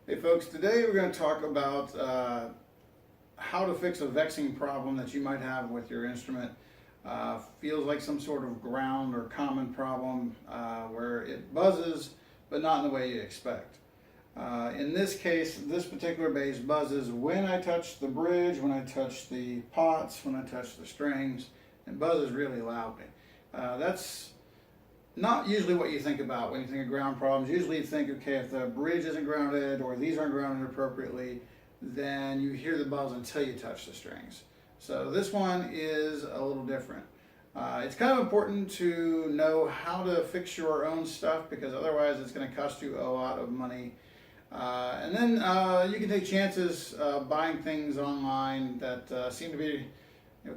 Hey folks, today we're going to talk about how to fix a vexing problem that you might have with your instrument. Feels like some sort of ground or common problem where it buzzes, but not in the way you expect. In this case, this particular bass buzzes when I touch the bridge, when I touch the pots, when I touch the strings, and buzzes really loudly. That's not usually what you think about when you think of ground problems. Usually you think, okay, if the bridge isn't grounded or these aren't grounded appropriately, then you hear the buzz until you touch the strings. So this one is a little different. It's kind of important to know how to fix your own stuff because otherwise it's going to cost you a lot of money. And then you can take chances buying things online that seem to be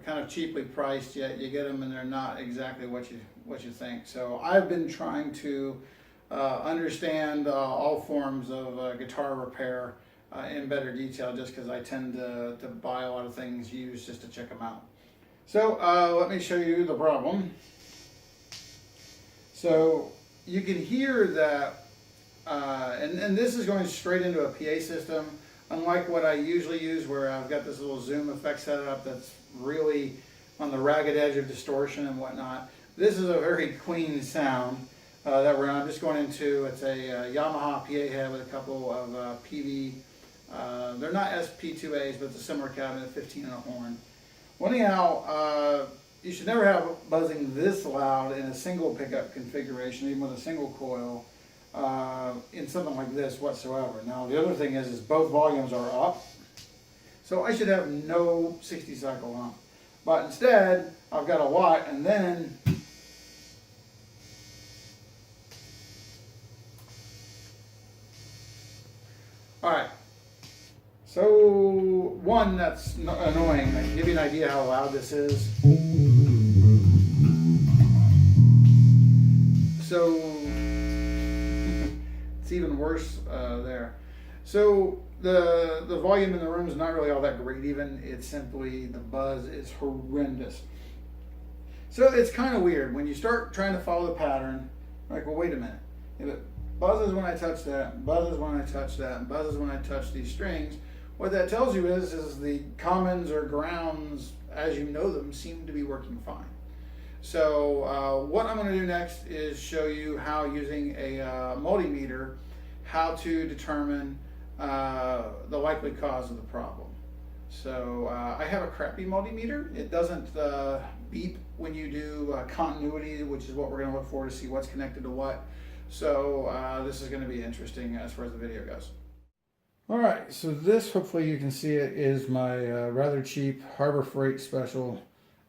kind of cheaply priced, yet you get them and they're not exactly what you think. So I've been trying to understand all forms of guitar repair in better detail, just because I tend to buy a lot of things used just to check them out. So let me show you the problem. So you can hear that, and this is going straight into a PA system. Unlike what I usually use where I've got this little zoom effect set up that's really on the ragged edge of distortion and whatnot, this is a very clean sound that I'm just going into. It's a Yamaha PA head with a couple of PV. They're not SP2As, but it's a similar cabinet, 15 and a horn. Well, anyhow, you should never have buzzing this loud in a single pickup configuration, even with a single coil. In something like this whatsoever. Now the other thing is both volumes are up, so I should have no 60 cycle hump, but instead I've got a lot, and then alright, so one, that's annoying. I can give you an idea how loud this is. So it's even worse there. So the volume in the room is not really all that great even. It's simply the buzz is horrendous. So it's kind of weird when you start trying to follow the pattern. Like, well, wait a minute. If it buzzes when I touch that, buzzes when I touch that, buzzes when I touch these strings, what that tells you is the commons or grounds as you know them seem to be working fine. So what I'm going to do next is show you how, using a multimeter, how to determine the likely cause of the problem. So I have a crappy multimeter. It doesn't beep when you do continuity, which is what we're going to look for to see what's connected to what. So this is going to be interesting as far as the video goes. All right, so this, hopefully you can see it, is my rather cheap Harbor Freight special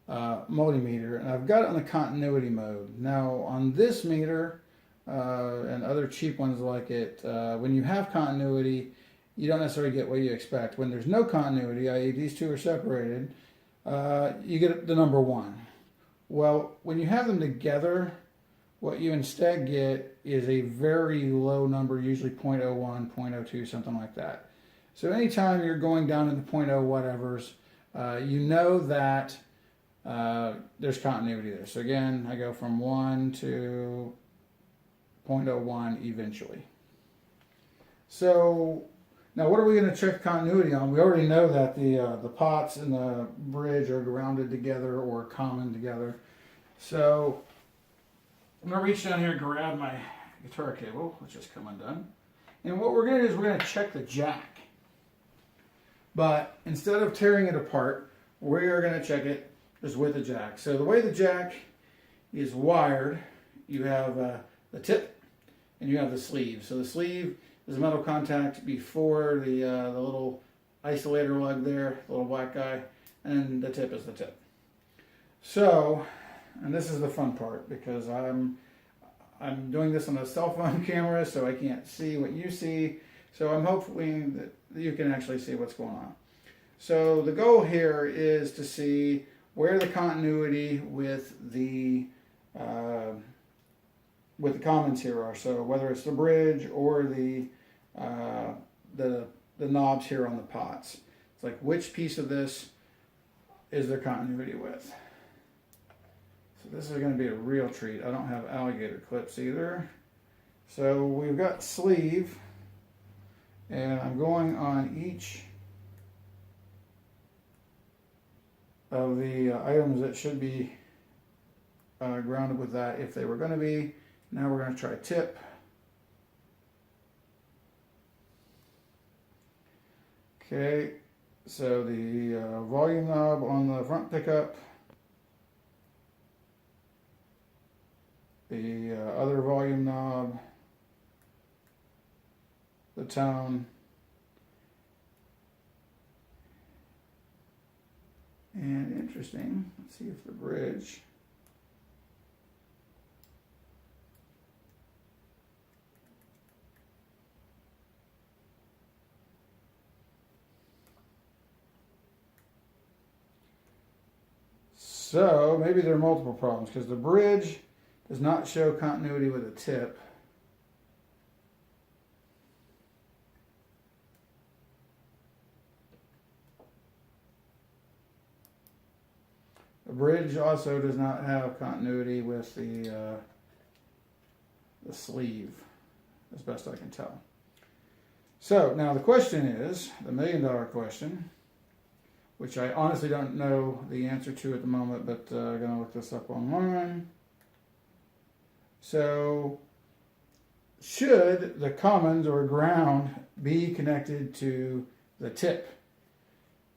multimeter, and I've got it on the continuity mode. Now on this meter and other cheap ones like it, when you have continuity, you don't necessarily get what you expect. When there's no continuity, i.e. these two are separated, you get the number 1. Well, when you have them together, what you instead get is a very low number, usually 0.01, 0.02, something like that. So anytime you're going down into 0.0 whatevers, you know that there's continuity there. So again, I go from 1 to 0.01 eventually. So now what are we going to check continuity on? We already know that the pots and the bridge are grounded together or common together. So I'm going to reach down here and grab my guitar cable, which has come undone. And what we're going to do is we're going to check the jack. But instead of tearing it apart, we are going to check it just with the jack. So the way the jack is wired, you have the tip and you have the sleeve. So the sleeve is a metal contact before the little isolator lug there, the little black guy, and the tip is the tip. So, and this is the fun part because I'm doing this on a cell phone camera, so I can't see what you see. So I'm hoping that you can actually see what's going on. So the goal here is to see where the continuity with the commons here are. So whether it's the bridge or the knobs here on the pots. It's like, which piece of this is there continuity with? So this is going to be a real treat. I don't have alligator clips either. So we've got sleeve, And I'm going on each of the items that should be grounded with that if they were going to be. Now we're going to try tip. Okay, so the volume knob on the front pickup, the other volume knob, the tone, and interesting, let's see if the bridge, so maybe there are multiple problems because the bridge does not show continuity with a tip. The bridge also does not have continuity with the sleeve, as best I can tell. So now the question is, the million-dollar question, which I honestly don't know the answer to at the moment, but I'm going to look this up online. So, should the commons or ground be connected to the tip?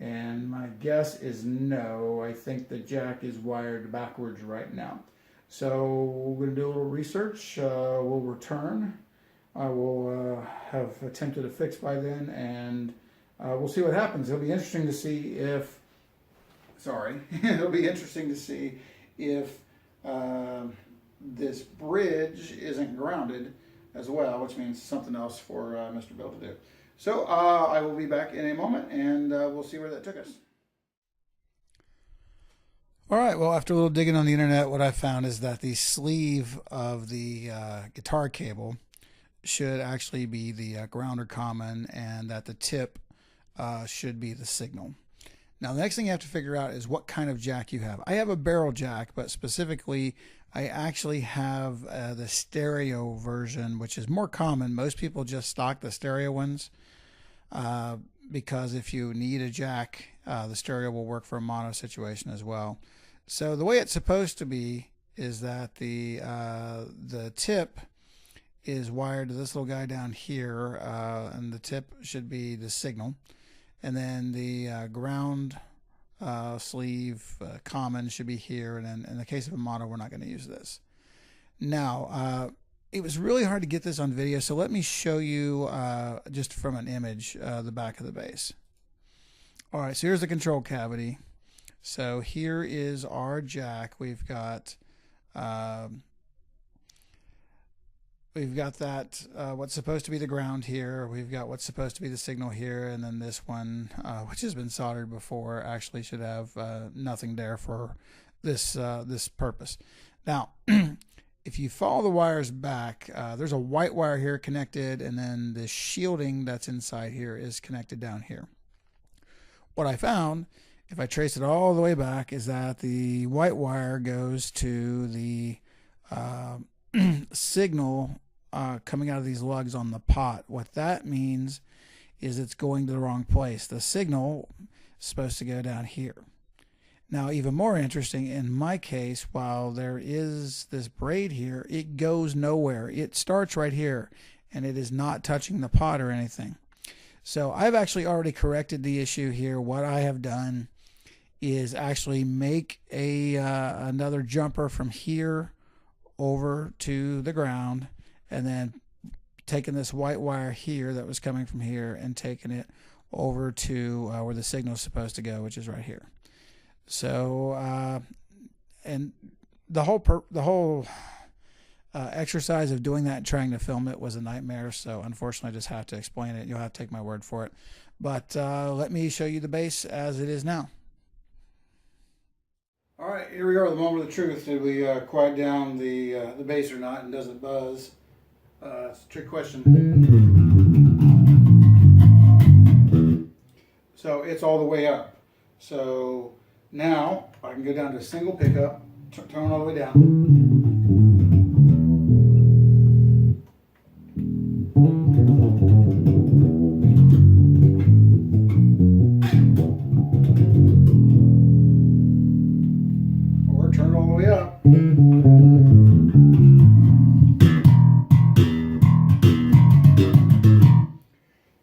And my guess is no. I think the jack is wired backwards right now. So we're going to do a little research. We'll return. I will have attempted a fix by then, and we'll see what happens. It'll be interesting to see if, it'll be interesting to see if this bridge isn't grounded as well, which means something else for Mr. Bill to do. So I will be back in a moment, and we'll see where that took us. All right, well, after a little digging on the internet, what I found is that the sleeve of the guitar cable should actually be the ground or common, and that the tip should be the signal. Now, the next thing you have to figure out is what kind of jack you have. I have a barrel jack, but specifically, I actually have the stereo version, which is more common. Most people just stock the stereo ones because if you need a jack, the stereo will work for a mono situation as well. So the way it's supposed to be is that the tip is wired to this little guy down here, and the tip should be the signal. And then the ground sleeve common should be here, and then in the case of a mono, we're not going to use this. Now, it was really hard to get this on video, so let me show you just from an image the back of the bass. All right, so here's the control cavity. So here is our jack. We've got that what's supposed to be the ground here. We've got what's supposed to be the signal here, and then this one, which has been soldered before, actually should have nothing there for this this purpose. Now, if you follow the wires back, there's a white wire here connected, and then the shielding that's inside here is connected down here. What I found, if I trace it all the way back, is that the white wire goes to the signal coming out of these lugs on the pot. What that means is it's going to the wrong place. The signal is supposed to go down here. Now, even more interesting, in my case, while there is this braid here, it goes nowhere. It starts right here, and it is not touching the pot or anything. So I've actually already corrected the issue here. What I have done is actually make another jumper from here over to the ground, and then taking this white wire here that was coming from here and taking it over to where the signal is supposed to go, which is right here. So and the whole exercise of doing that and trying to film it was a nightmare, so unfortunately I just have to explain it. You'll have to take my word for it. But let me show you the bass as it is now. All right, here we are at the moment of the truth. Did we quiet down the bass or not, and does it buzz? It's a trick question. So it's all the way up. So now I can go down to a single pickup, tone all the way down. way up.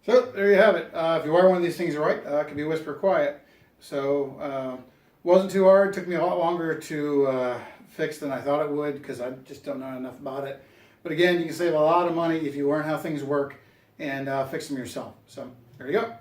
So there you have it. If you wire one of these things right, it can be whisper quiet. So wasn't too hard. Took me a lot longer to fix than I thought it would because I just don't know enough about it. But again, you can save a lot of money if you learn how things work and fix them yourself. So there you go.